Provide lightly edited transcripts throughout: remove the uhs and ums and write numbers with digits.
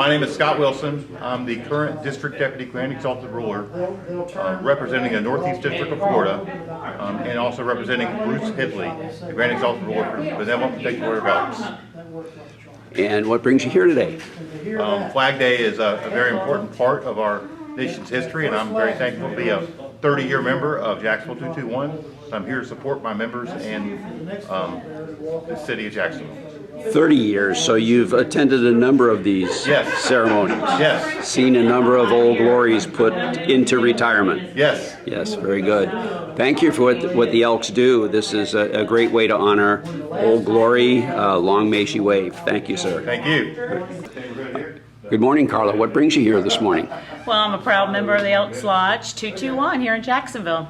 My name is Scott Wilson. I'm the current District Deputy Grand Exalted Ruler, representing the Northeast District of Florida, and also representing Bruce Hidley, the Grand Exalted Ruler for the Benevolent Protective Order of Elks. And what brings you here today? Flag Day is a very important part of our nation's history, and I'm very thankful to be a 30-year member of Jacksonville 221. I'm here to support my members and the city of Jacksonville. 30 years, so you've attended a number of these ceremonies. Yes. Seen a number of old glories put into retirement. Yes. Yes, very good. Thank you for what the Elks do. This is a great way to honor Old Glory. Long may she wave. Thank you, sir. Thank you. Good morning, Carla. What brings you here this morning? Well, I'm a proud member of the Elks Lodge 221 here in Jacksonville.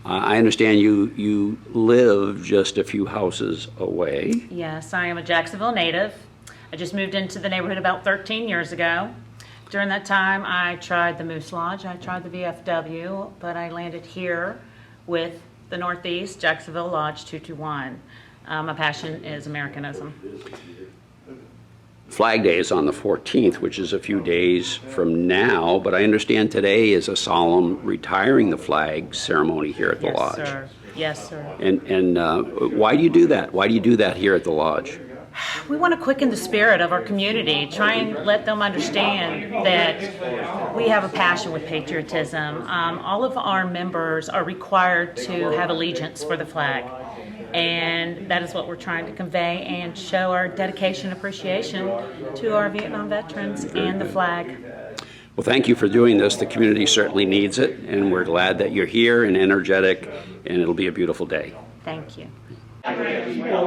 I understand you live just a few houses away. Yes, I am a Jacksonville native. I just moved into the neighborhood about 13 years ago. During that time, I tried the Moose Lodge, I tried the VFW, but I landed here with the Northeast Jacksonville Lodge 221. My passion is Americanism. Flag Day is on the 14th, which is a few days from now, but I understand today is a solemn retiring the flag ceremony here at the lodge. Yes, sir. Yes, sir. And why do you do that? Why do you do that here at the lodge? We want to quicken the spirit of our community, try and let them understand that we have a passion with patriotism. All of our members are required to have allegiance for the flag. And that is what we're trying to convey and show our dedication and appreciation to our Vietnam veterans and the flag. Well, thank you for doing this. The community certainly needs it, and we're glad that you're here and energetic, and it'll be a beautiful day. Thank you.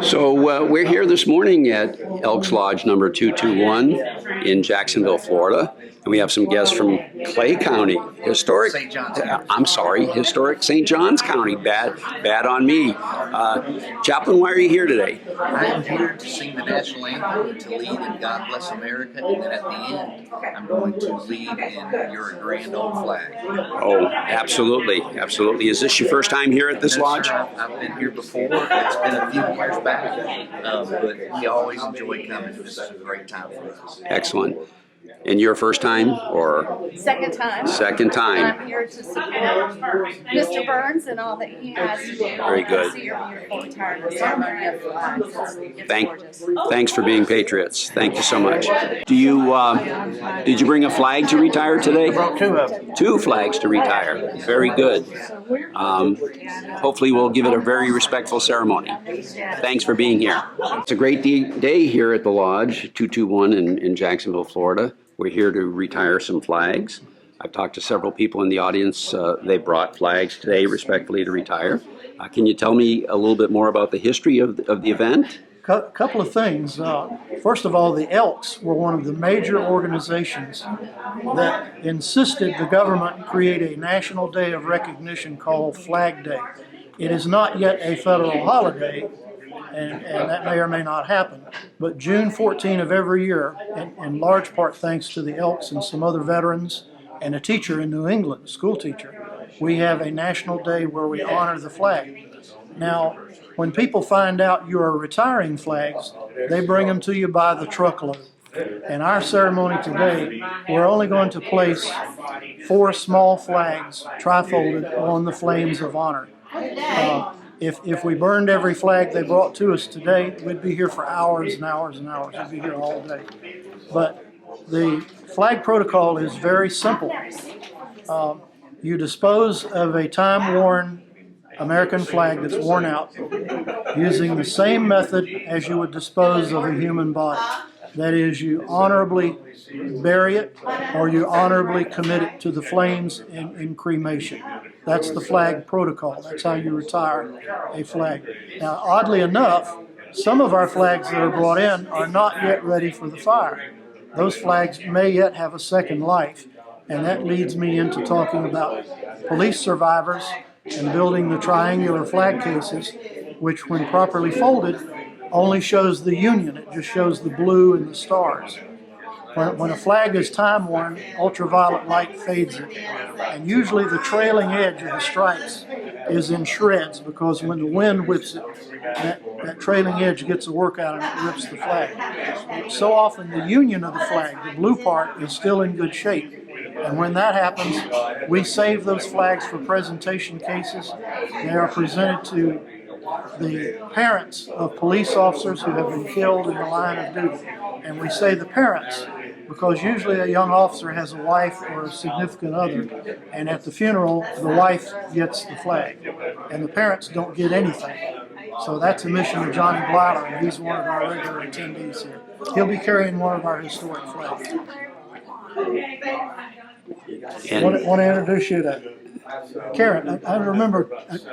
So we're here this morning at Elks Lodge number 221 in Jacksonville, Florida. And we have some guests from Clay County, historic St. John's County. Bad on me. Chaplain, why are you here today? I am here to sing the national anthem, to lead in God Bless America, and then at the end, I'm going to lead in Your Grand Old Flag. Oh, absolutely, absolutely. Is this your first time here at this lodge? Sir, I've been here before. It's been a few years back, but we always enjoy coming. This is a great time for us. Excellent. And your first time, or? Second time. Second time. I'm here to support Mr. Burns and all that he has to do. Very good. See your beautiful retirement ceremony of flags. It's gorgeous. Thanks for being patriots. Thank you so much. Do you, did you bring a flag to retire today? Brought two of them. 2 flags to retire. Very good. Hopefully we'll give it a very respectful ceremony. Thanks for being here. It's a great day here at the Lodge 221 in Jacksonville, Florida. We're here to retire some flags. I've talked to several people in the audience. They brought flags today respectfully to retire. Can you tell me a little bit more about the history of the event? Couple of things. First of all, the Elks were one of the major organizations that insisted the government create a national day of recognition called Flag Day. It is not yet a federal holiday, and that may or may not happen. But June 14 of every year, in large part thanks to the Elks and some other veterans and a teacher in New England, a school teacher, we have a national day where we honor the flag. Now, when people find out you are retiring flags, they bring them to you by the truckload. In our ceremony today, we're only going to place 4 small flags, tri-folded, on the flames of honor. If we burned every flag they brought to us today, we'd be here for hours and hours and hours. We'd be here all day. But the flag protocol is very simple. You dispose of a time-worn American flag that's worn out using the same method as you would dispose of a human body. That is, you honorably bury it or you honorably commit it to the flames in cremation. That's the flag protocol. That's how you retire a flag. Now, oddly enough, some of our flags that are brought in are not yet ready for the fire. Those flags may yet have a second life, and that leads me into talking about police survivors and building the triangular flag cases, which when properly folded only shows the Union. It just shows the blue and the stars. When a flag is time-worn, ultraviolet light fades it, and usually the trailing edge of the stripes is in shreds because when the wind whips it, that trailing edge gets a workout and it rips the flag. So often the union of the flag, the blue part, is still in good shape. And when that happens, we save those flags for presentation cases. They are presented to the parents of police officers who have been killed in the line of duty. And we say the parents because usually a young officer has a wife or a significant other, and at the funeral, the wife gets the flag, and the parents don't get anything. So that's a mission of Johnny Blyler, and he's one of our regular attendees here. He'll be carrying one of our historic flags. I want to introduce you to Karen. I remember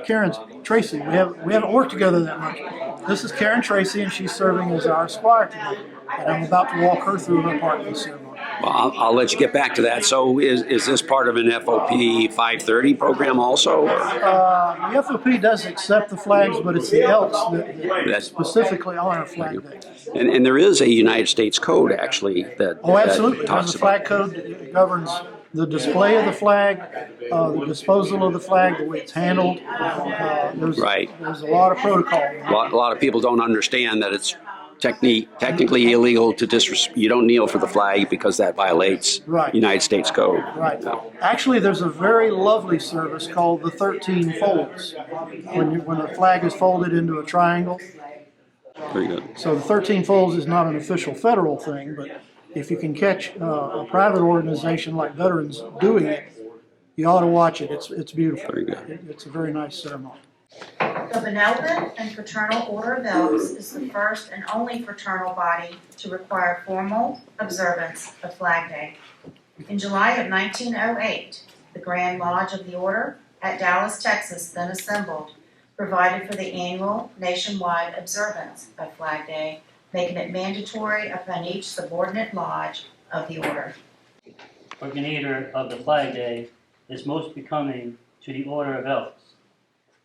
Karen's Tracy. We haven't worked together that much. This is Karen Tracy, and she's serving as our esquire today. And I'm about to walk her through her part of the ceremony. Well, I'll let you get back to that. So is this part of an FOP 530 program also? The FOP does accept the flags, but it's the Elks that specifically honor Flag Day. And there is a United States code, actually, that Absolutely. that talks There's a flag about code that governs the display of the flag, the disposal of the flag, the way it's handled. There's a lot of protocol. A lot of people don't understand that it's technically illegal to you don't kneel for the flag because that violates United States code. Right. Actually, there's a very lovely service called the 13 folds. When a flag is folded into a triangle. Very good. So the 13 folds is not an official federal thing, but if you can catch a private organization like Veterans doing it, you ought to watch it. It's beautiful. Very good. It's a very nice ceremony. The Benevolent and Fraternal Order of Elks is the first and only fraternal body to require formal observance of Flag Day. In July of 1908, the Grand Lodge of the Order at Dallas, Texas, then assembled, provided for the annual nationwide observance of Flag Day, making it mandatory upon each subordinate lodge of the Order. Originator of the Flag Day is most becoming to the Order of Elks.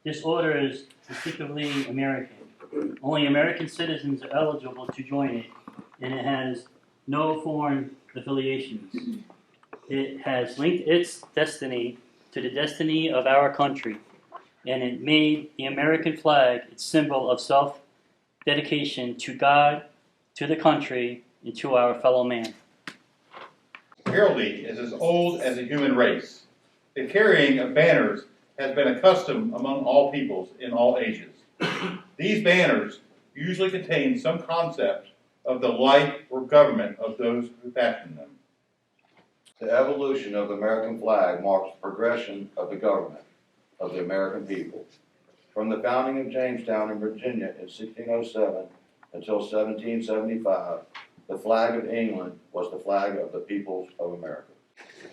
This order is distinctively American. Only American citizens are eligible to join it, and it has no foreign affiliations. It has linked its destiny to the destiny of our country, and it made the American flag its symbol of self-dedication to God, to the country, and to our fellow man. Heraldry is as old as the human race. The carrying of banners has been a custom among all peoples in all ages. These banners usually contain some concept of the life or government of those who fashioned them. The evolution of the American flag marks the progression of the government of the American people. From the founding of Jamestown in Virginia in 1607 until 1775, the flag of England was the flag of the peoples of America.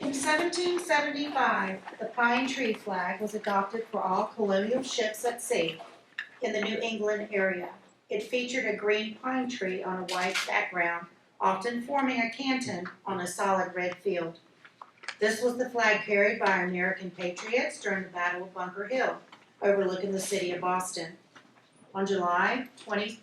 In 1775, the pine tree flag was adopted for all colonial ships at sea in the New England area. It featured a green pine tree on a white background, often forming a canton on a solid red field. This was the flag carried by American patriots during the Battle of Bunker Hill, overlooking the city of Boston. On July 26,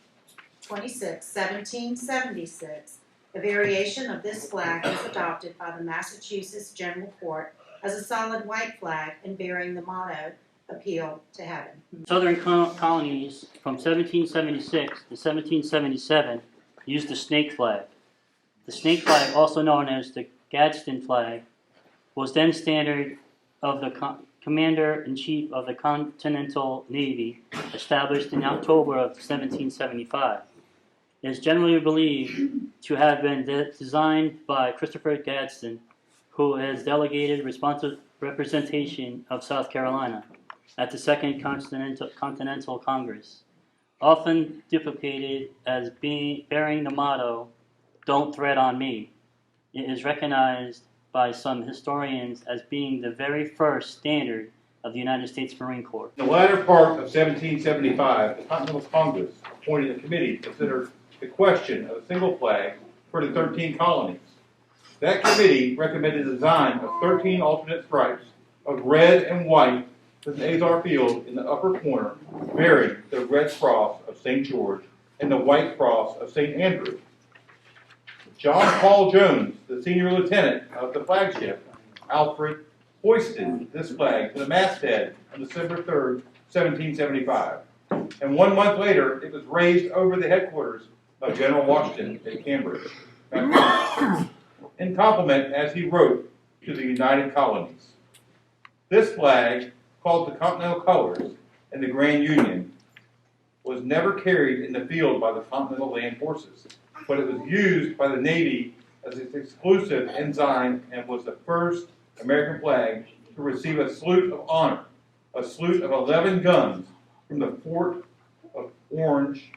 1776, a variation of this flag was adopted by the Massachusetts General Court as a solid white flag and bearing the motto, "Appeal to Heaven." Southern colonies from 1776 to 1777 used the snake flag. The snake flag, also known as the Gadsden flag, was then standard of the Commander-in-Chief of the Continental Navy, established in October of 1775. It is generally believed to have been designed by Christopher Gadsden, who has delegated representation of South Carolina at the Second Continental Congress, often duplicated as bearing the motto, "Don't tread on me." It is recognized by some historians as being the very first standard of the United States Marine Corps. In the latter part of 1775, the Continental Congress appointed a committee to consider the question of a single flag for the 13 colonies. That committee recommended the design of 13 alternate stripes of red and white with an azar field in the upper corner bearing the red cross of St. George and the white cross of St. Andrew. John Paul Jones, the senior lieutenant of the flagship, Alfred hoisted this flag to the masthead on December 3rd, 1775. And 1 month later, it was raised over the headquarters of General Washington at Cambridge, in compliment, as he wrote, to the United Colonies. This flag, called the Continental Colors in the Grand Union, was never carried in the field by the Continental Land Forces, but it was used by the Navy as its exclusive ensign and was the first American flag to receive a salute of honor, a salute of 11 guns from the Fort of Orange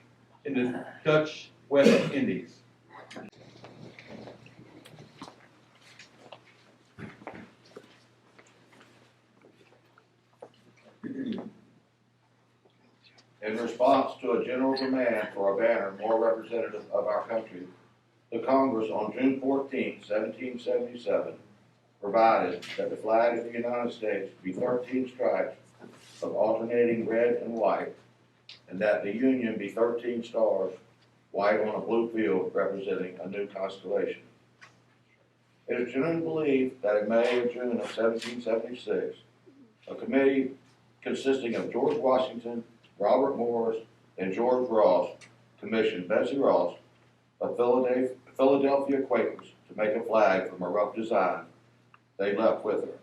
in the Dutch West Indies. In response to a general demand for a banner more representative of our country, the Congress on June 14, 1777, provided that the flag of the United States be 13 stripes of alternating red and white, and that the Union be 13 stars, white on a blue field representing a new constellation. It is generally believed that in May or June of 1776, a committee consisting of George Washington, Robert Morris, and George Ross commissioned Betsy Ross of Philadelphia Quakers to make a flag from a rough design they left with her.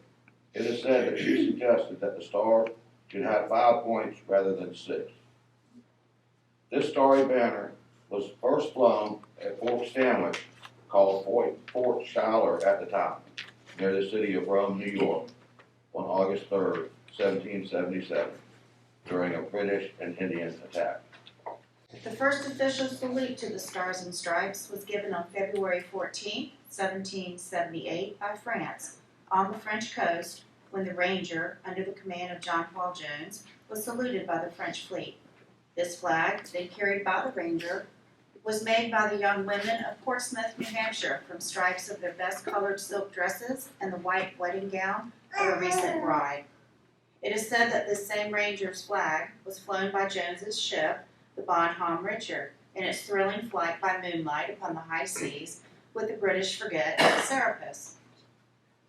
It is said that she suggested that the star should have 5 points rather than 6. This starry banner was first flown at Fort Stanwix, called Fort Schuyler at the time, near the city of Rome, New York, on August 3rd, 1777. During a British and Indian attack. The first official salute to the Stars and Stripes was given on February 14, 1778 by France on the French coast when the Ranger, under the command of John Paul Jones, was saluted by the French fleet. This flag, then carried by the Ranger, was made by the young women of Portsmouth, New Hampshire, from stripes of their best colored silk dresses and the white wedding gown of a recent bride. It is said that this same Ranger's flag was flown by Jones's ship, the Bonhomme Richard, in its thrilling flight by moonlight upon the high seas with the British frigate Serapis.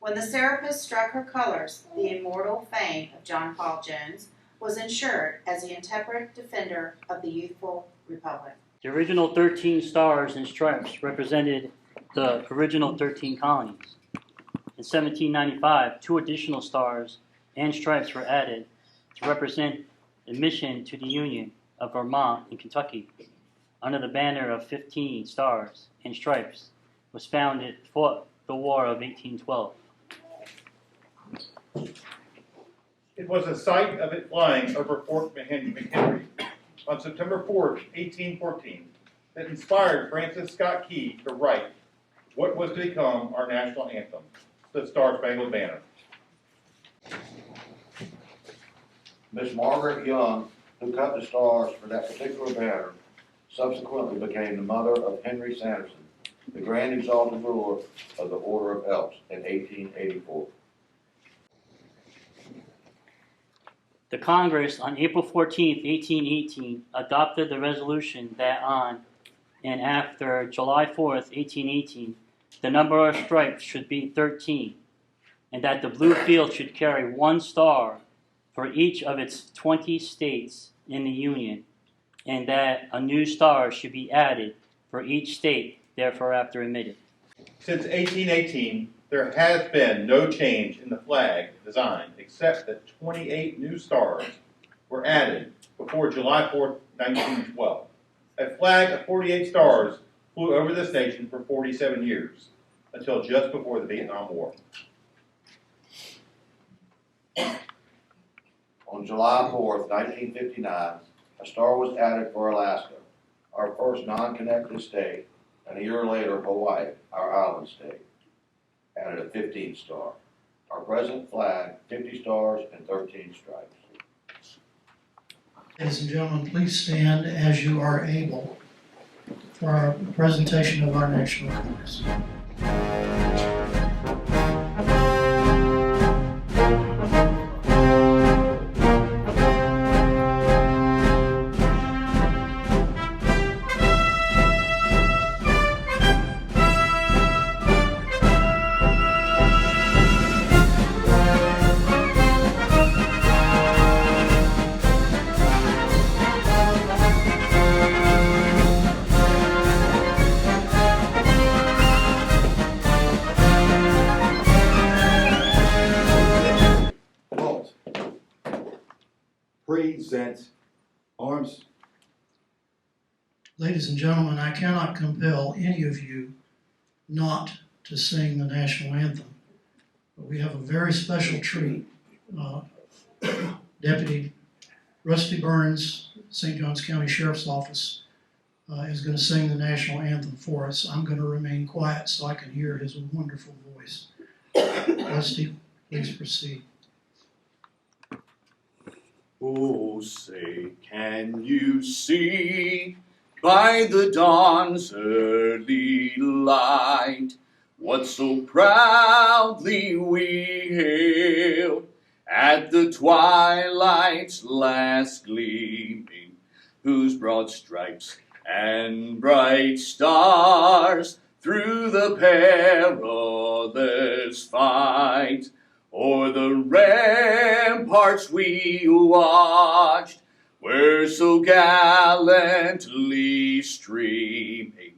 When the Serapis struck her colors, the immortal fame of John Paul Jones was ensured as the intrepid defender of the youthful republic. The original 13 stars and stripes represented the original 13 colonies. In 1795, 2 additional stars and stripes were added to represent admission to the Union of Vermont and Kentucky. Under the banner of 15 stars and stripes was founded fought the War of 1812. It was the site of it flying over Fort McHenry on September 4, 1814, that inspired Francis Scott Key to write what was to become our national anthem, the Star-Spangled Banner. Miss Margaret Young, who cut the stars for that particular banner, subsequently became the mother of Henry Sanderson, the Grand Exalted Ruler of the Order of Elks in 1884. The Congress on April 14, 1818 adopted the resolution that on and after July 4, 1818, the number of stripes should be 13, and that the blue field should carry 1 star for each of its 20 states in the Union, and that a new star should be added for each state therefore after admitted. Since 1818, there has been no change in the flag design except that 28 new stars were added before July 4, 1912. A flag of 48 stars flew over this nation for 47 years, until just before the Vietnam War. On July 4th, 1959, a star was added for Alaska, our first non-connected state, and a year later, Hawaii, our island state, added a 15th star. Our present flag, 50 stars and 13 stripes. Ladies and gentlemen, please stand as you are able for our presentation of our national colors. present arms. Ladies and gentlemen, I cannot compel any of you not to sing the national anthem. But we have a very special treat. Deputy Rusty Burns, St. Johns County Sheriff's Office, is going to sing the national anthem for us. I'm going to remain quiet so I can hear his wonderful voice. Rusty, please proceed. Oh, say, can you see by the dawn's early light what so proudly we hailed at the twilight's last gleaming, whose broad stripes and bright stars through the perilous fight o'er the ramparts we watched were so gallantly streaming,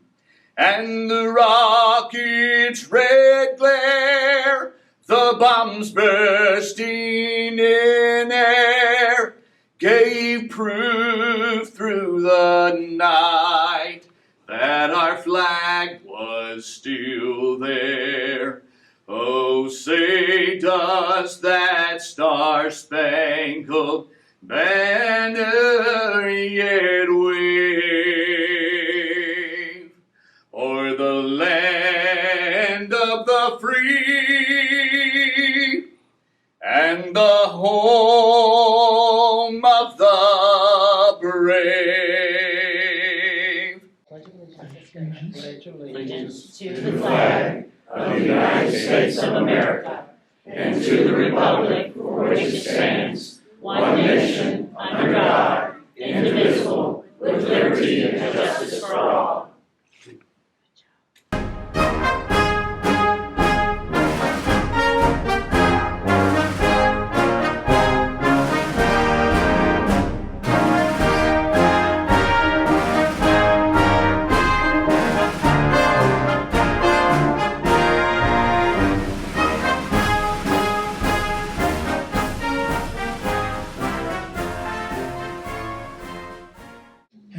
and the rocket's red glare, the bombs bursting in air, gave proof through the night that our flag was still there. Oh, say, does that star-spangled banner yet wave o'er the land of the free and the home of the brave? Allegiance to the flag of the United States of America and to the republic for which it stands, one nation, under God, indivisible, with liberty and justice for all.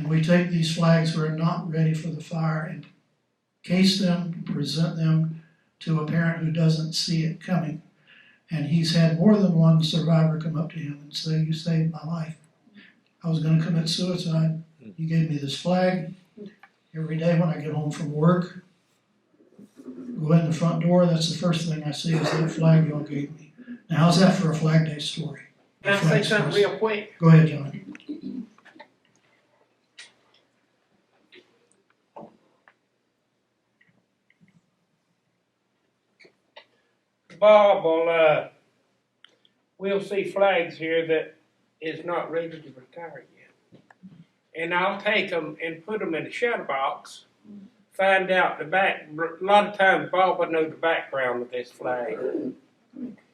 We take these flags that are not ready for the fire and case them, present them to a parent who doesn't see it coming. And he's had more than one survivor come up to him and say, "You saved my life. I was going to commit suicide. You gave me this flag. Every day when I get home from work, go in the front door, that's the first thing I see is that flag y'all gave me." Now, how's that for a Flag Day story? Can I say something real quick? Go ahead, John. Bob we'll see flags here that is not ready to retire yet. And I'll take them and put them in a shadow box, find out the back. A lot of times Bob will know the background of this flag.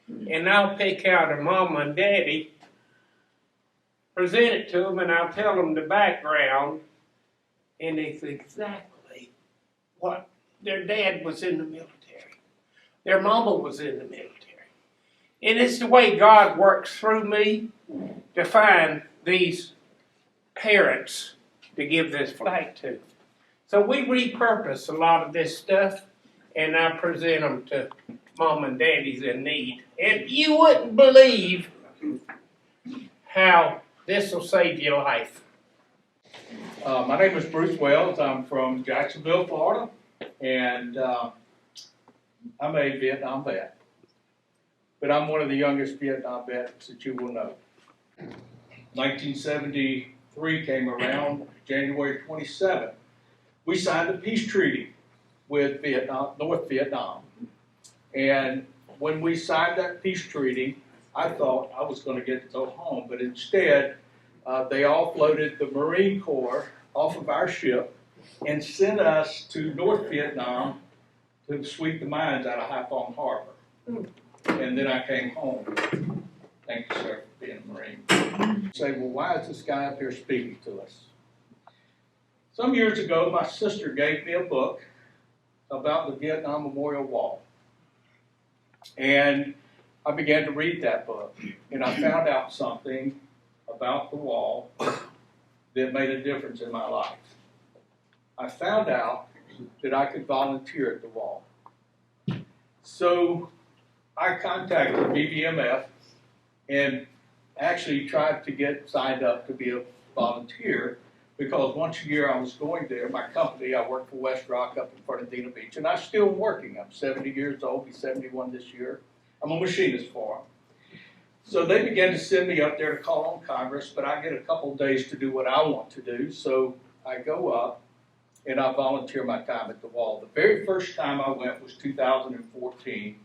And I'll pick out a mama and daddy, present it to them, and I'll tell them the background, and it's exactly what their dad was in the military. Their mama was in the military. And it's the way God works through me to find these parents to give this flag to. So we repurpose a lot of this stuff, and I present them to mom and daddies in need. And you wouldn't believe how this will save your life. My name is Bruce Wells. I'm from Jacksonville, Florida, and I'm a Vietnam vet, but I'm one of the youngest Vietnam vets that you will know. 1973 came around, January 27th. We signed a peace treaty with Vietnam, North Vietnam. And when we signed that peace treaty, I thought I was going to get to go home, but instead, they offloaded the Marine Corps off of our ship and sent us to North Vietnam to sweep the mines out of Haiphong Harbor. And then I came home. Thank you, sir, for being a Marine. Say, well, why is this guy up here speaking to us? Some years ago, my sister gave me a book about the Vietnam Memorial Wall. And I began to read that book, and I found out something about about the wall that made a difference in my life. I found out that I could volunteer at the wall. So I contacted BBMF and actually tried to get signed up to be a volunteer, because once a year I was going there. My company, I work for West Rock up in Fernandina Beach, and I'm still working. I'm 70 years old, be 71 this year. I'm a machinist for them. So they began to send me up there to call on Congress, but I get a couple of days to do what I want to do. So I go up and I volunteer my time at the wall. The very first time I went was 2014,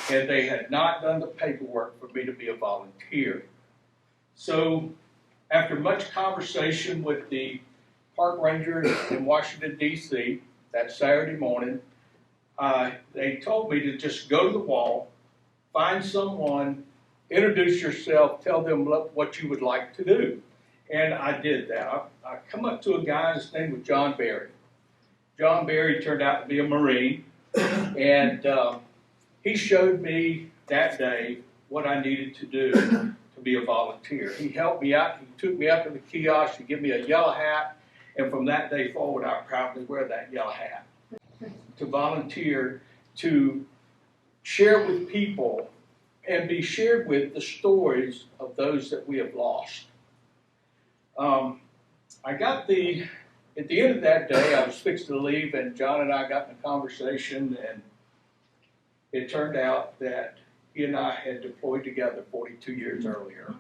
and they had not done the paperwork for me to be a volunteer. So after much conversation with the park ranger in Washington, D.C., that Saturday morning, they told me to just go to the wall, find someone, introduce yourself, tell them what you would like to do. And I did that. I come up to a guy, his name was John Berry. John Berry turned out to be a Marine, and he showed me that day what I needed to do to be a volunteer. He helped me out. He took me up to the kiosk to give me a yellow hat, and from that day forward, I proudly wear that yellow hat. To volunteer, to share with people, and be shared with the stories of those that we have lost. At the end of that day, I was fixed to leave, and John and I got in a conversation, and it turned out that he and I had deployed together 42 years earlier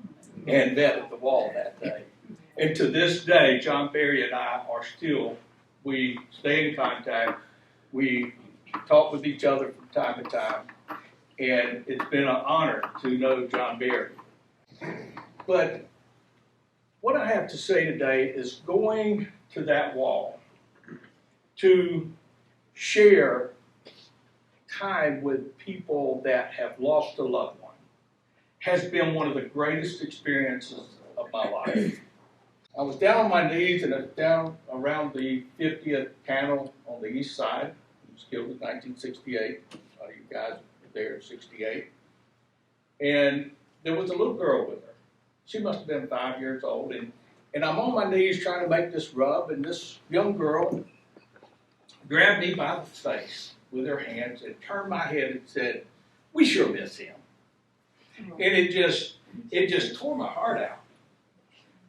and met at the wall that day. And to this day, John Berry and I we stay in contact, we talk with each other from time to time, and it's been an honor to know John Berry. But what I have to say today is going to that wall to share time with people that have lost a loved one has been one of the greatest experiences of my life. I was down on my knees and down around the 50th Carroll on the east side. He was killed in 1968. You guys were there in 68. And there was a little girl with her. She must have been 5 years old. And I'm on my knees trying to make this rub, and this young girl grabbed me by the face with her hands and turned my head and said, "We sure miss him." And it just tore my heart out.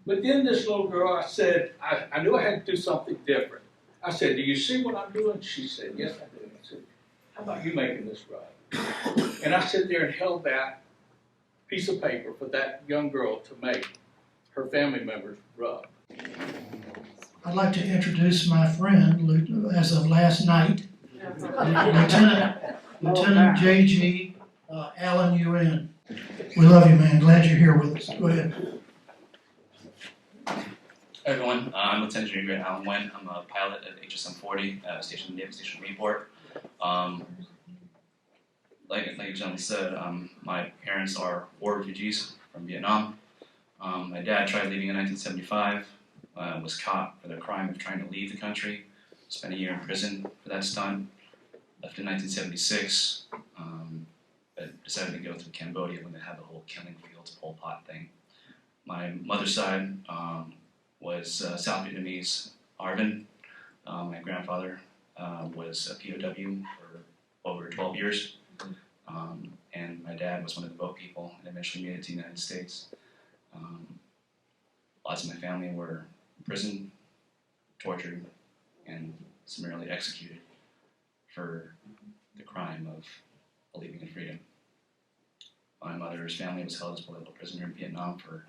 But then this little girl, I said, I knew I had to do something different. I said, "Do you see what I'm doing?" She said, "Yes, I do." I said, "How about you making this rub?" And I sat there and held that piece of paper for that young girl to make her family members rub. I'd like to introduce my friend, as of last night, Lieutenant J.G. Allen UN. We love you, man. Glad you're here with us. Go ahead. Hi everyone, I'm Lieutenant General Alan Nguyen. I'm a pilot at HSM 40, stationed in Naval Station Mayport. Like you gentlemen said, my parents are war refugees from Vietnam. My dad tried leaving in 1975, was caught for the crime of trying to leave the country, spent a year in prison for that stunt, left in 1976, but decided to go to Cambodia when they had the whole killing fields Pol Pot thing. My mother's side was South Vietnamese Arvin. My grandfather was a POW for over 12 years. And my dad was one of the boat people and eventually made it to the United States. Lots of my family were in prison, tortured, and summarily executed for the crime of believing in freedom. My mother's family was held as political prisoner in Vietnam for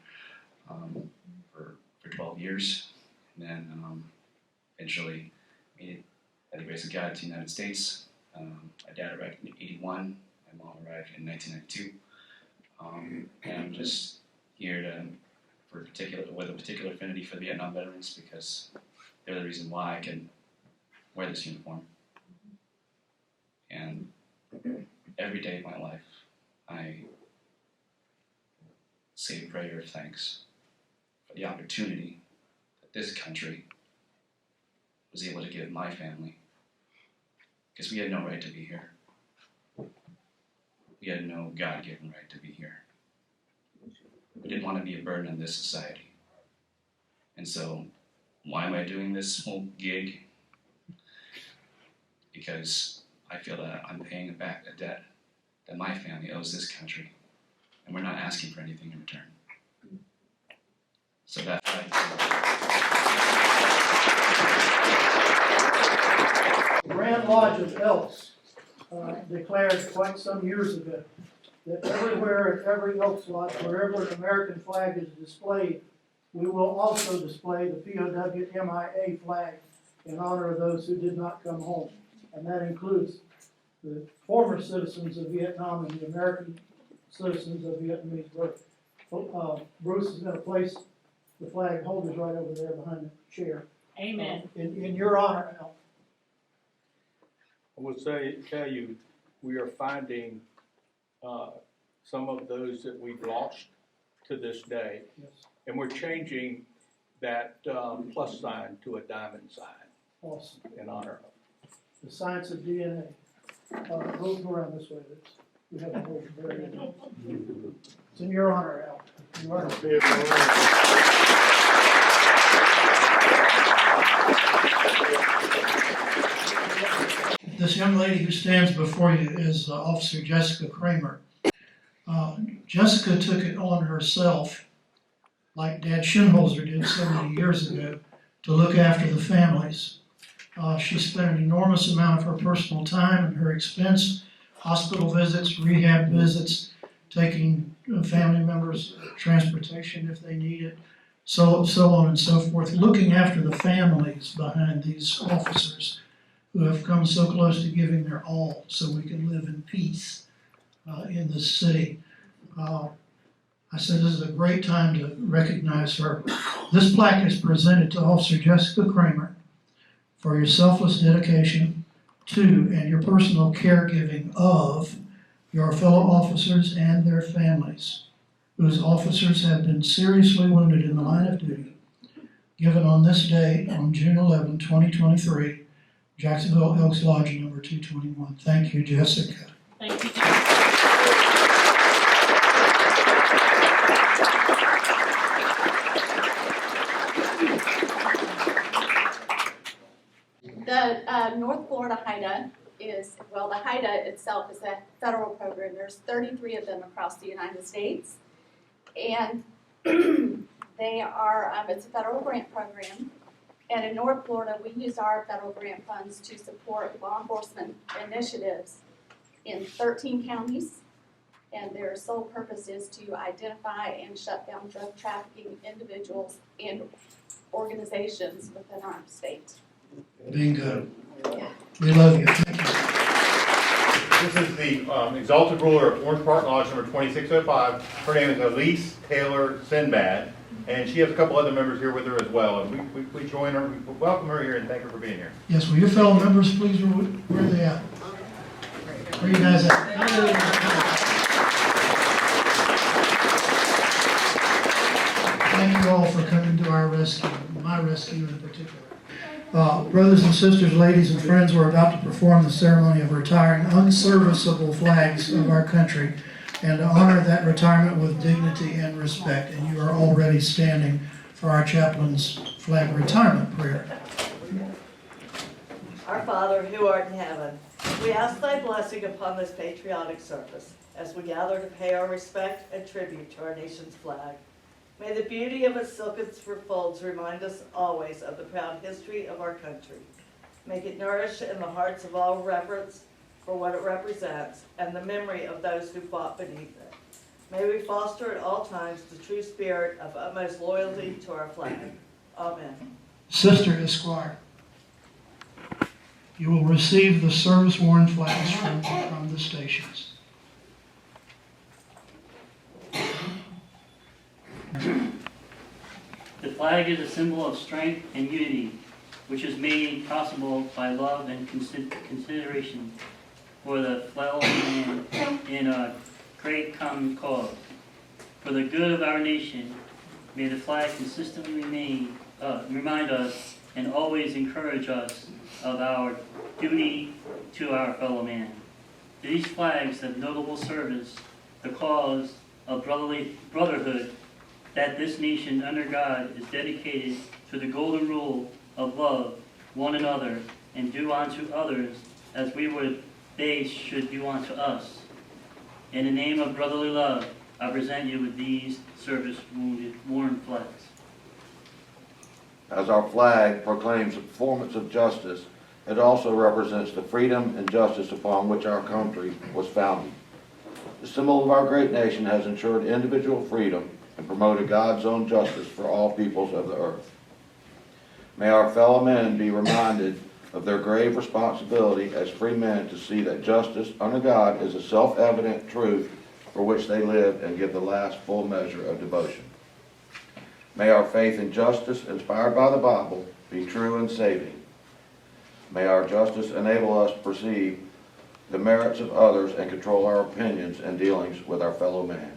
12 years, and then eventually made it, by the grace of God, to the United States. My dad arrived in '81. My mom arrived in 1992. And I'm just here with a particular affinity for the Vietnam veterans, because they're the reason why I can wear this uniform. And every day of my life, I say a prayer of thanks for the opportunity that this country was able to give my family, because we had no right to be here. We had no God-given right to be here. But didn't want to be a burden on this society. And so, why am I doing this whole gig? Because I feel that I'm paying back a debt that my family owes this country, and we're not asking for anything in return. So that The Grand Lodge of Elks declared quite some years ago that everywhere at every Elks Lodge, wherever an American flag is displayed, we will also display the POW-MIA flag in honor of those who did not come home. And that includes the former citizens of Vietnam and the American citizens of Vietnamese birth. Bruce is going to place the flag holders right over there behind the chair. Amen. In your honor, Al. I will tell you, we are finding some of those that we've lost to this day. Yes. And we're changing that plus sign to a diamond sign. Awesome. In honor of The science of DNA. Go around this way. We have a whole very. It's in your honor, Al. Your honor. This young lady who stands before you is Officer Jessica Kramer. Jessica took it on herself, like Dad Schinholzer did so many years ago, to look after the families. She spent an enormous amount of her personal time and her expense, hospital visits, rehab visits, taking family members transportation if they need it, so on and so forth, looking after the families behind these officers who have come so close to giving their all so we can live in peace in this city. I said this is a great time to recognize her. This plaque is presented to Officer Jessica Kramer for your selfless dedication to and your personal caregiving of your fellow officers and their families, whose officers have been seriously wounded in the line of duty, given on this day, on June 11, 2023, Jacksonville Elks Lodge number 221. Thank you, Jessica. Thank you. The North Florida HIDA is, well, the HIDA itself is a federal program. There's 33 of them across the United States. And they are, it's a federal grant program. And in North Florida, we use our federal grant funds to support law enforcement initiatives in 13 counties. And their sole purpose is to identify and shut down drug trafficking individuals and organizations within our state. Bingo. We love you. Thank you. This is the exalted ruler of Orange Park Lodge number 2605. Her name is Elise Taylor Sinbad, and she has a couple other members here with her as well. And we join her, we welcome her here, and thank her for being here. Yes, will your fellow members please, where are they at? Where are you guys at? Thank you all for coming to our rescue, my rescue in particular. Brothers and sisters, ladies and friends, we're about to perform the ceremony of retiring unserviceable flags of our country and to honor that retirement with dignity and respect. And you are already standing for our chaplain's flag retirement prayer. Our Father, who art in heaven, we ask thy blessing upon this patriotic service as we gather to pay our respect and tribute to our nation's flag. May the beauty of its silken folds remind us always of the proud history of our country. Make it nourish in the hearts of all reverence for what it represents and the memory of those who fought beneath it. May we foster at all times the true spirit of utmost loyalty to our flag. Amen. Sister Esquire, you will receive the service-worn flags from the stations. The flag is a symbol of strength and unity, which is made possible by love and consideration for the fellow man in a great common cause. For the good of our nation, may the flag consistently remind us and always encourage us of our duty to our fellow man. These flags have notable service, the cause of brotherhood that this nation under God is dedicated to the golden rule of love one another and do unto others as we would they should do unto us. In the name of brotherly love, I present you with these service-worn flags. As our flag proclaims the performance of justice, it also represents the freedom and justice upon which our country was founded. The symbol of our great nation has ensured individual freedom and promoted God's own justice for all peoples of the earth. May our fellow men be reminded of their grave responsibility as free men to see that justice under God is a self-evident truth for which they live and give the last full measure of devotion. May our faith in justice, inspired by the Bible, be true and saving. May our justice enable us to perceive the merits of others and control our opinions and dealings with our fellow man.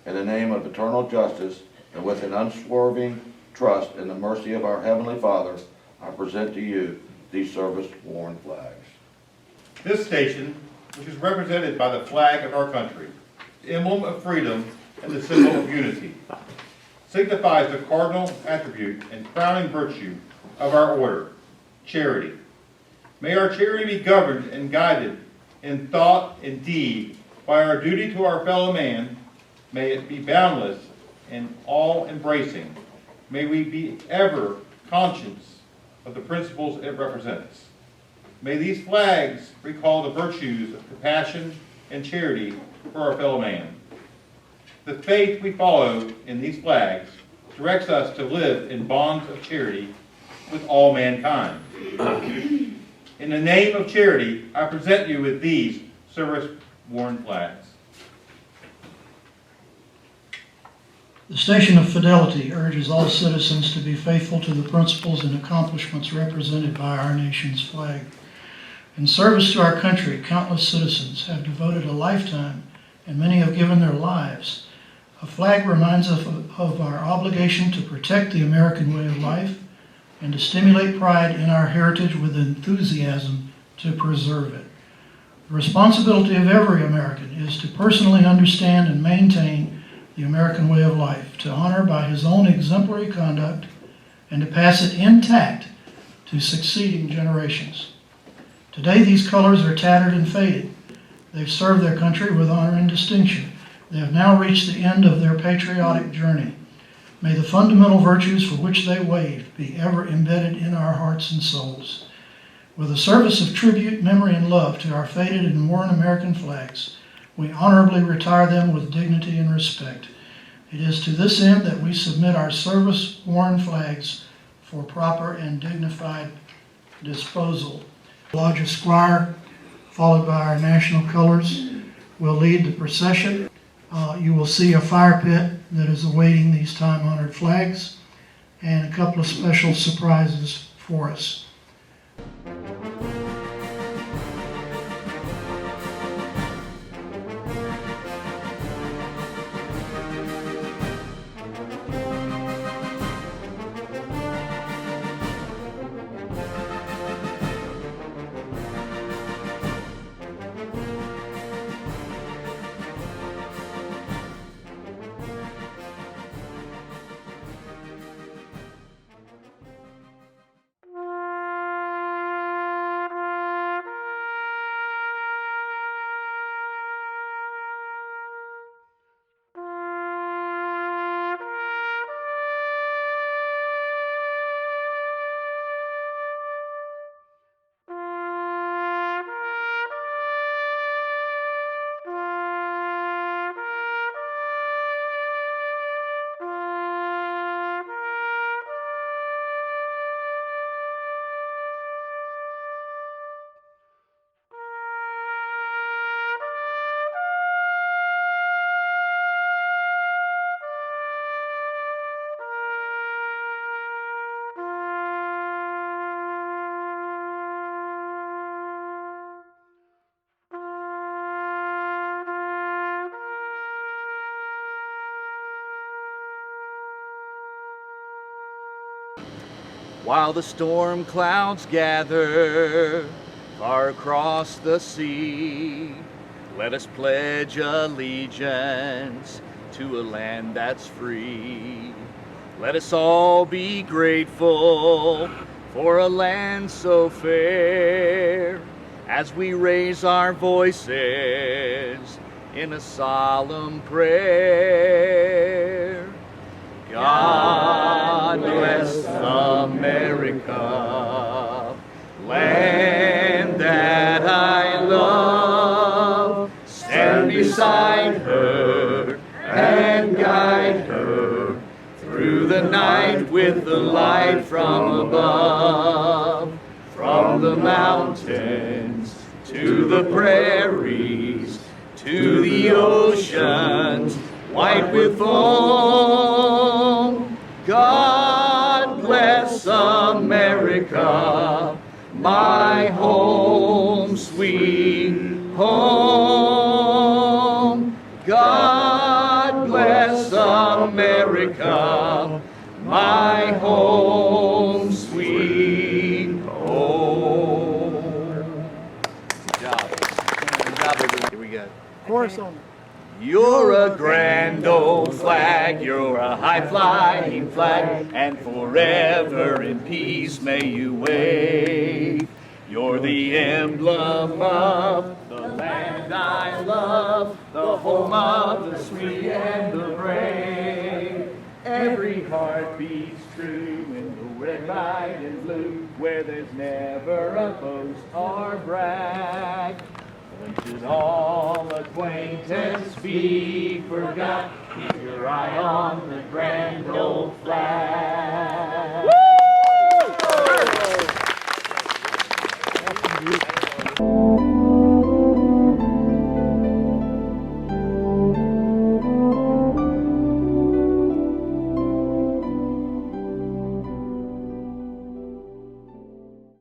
In the name of eternal justice and with an unswerving trust in the mercy of our Heavenly Father, I present to you these service-worn flags. This station, which is represented by the flag of our country, the emblem of freedom and the symbol of unity, signifies the cardinal attribute and crowning virtue of our order, charity. May our charity be governed and guided in thought and deed by our duty to our fellow man. May it be boundless and all-embracing. May we be ever conscious of the principles it represents. May these flags recall the virtues of compassion and charity for our fellow man. The faith we follow in these flags directs us to live in bonds of charity with all mankind. In the name of charity, I present you with these service-worn flags. The station of fidelity urges all citizens to be faithful to the principles and accomplishments represented by our nation's flag. In service to our country, countless citizens have devoted a lifetime, and many have given their lives. A flag reminds us of our obligation to protect the American way of life and to stimulate pride in our heritage with enthusiasm to preserve it. The responsibility of every American is to personally understand and maintain the American way of life, to honor by his own exemplary conduct, and to pass it intact to succeeding generations. Today, these colors are tattered and faded. They've served their country with honor and distinction. They have now reached the end of their patriotic journey. May the fundamental virtues for which they waved be ever embedded in our hearts and souls. With a service of tribute, memory, and love to our faded and worn American flags, we honorably retire them with dignity and respect. It is to this end that we submit our service-worn flags for proper and dignified disposal. Lodge Esquire, followed by our national colors, will lead the procession. You will see a fire pit that is awaiting these time-honored flags and a couple of special surprises for us. While the storm clouds gather far across the sea, let us pledge allegiance to a land that's free. Let us all be grateful for a land so fair as we raise our voices in a solemn prayer. God bless America, land that I love. Stand beside her and guide her through the night with the light from above. From the mountains to the prairies, to the oceans white with foam. God bless America, my home, sweet home. God bless America, my home, sweet home. Good job. Good job, everyone. Here we go. Chorus on it. You're a grand old flag, you're a high-flying flag, and forever in peace may you wave. You're the emblem of the land I love, the home of the sweet and the brave. Every heart beats true in the red, white, and blue, where there's never a boast or brag. When should all acquaintance be forgot, keep your eye on the grand old flag. Woo!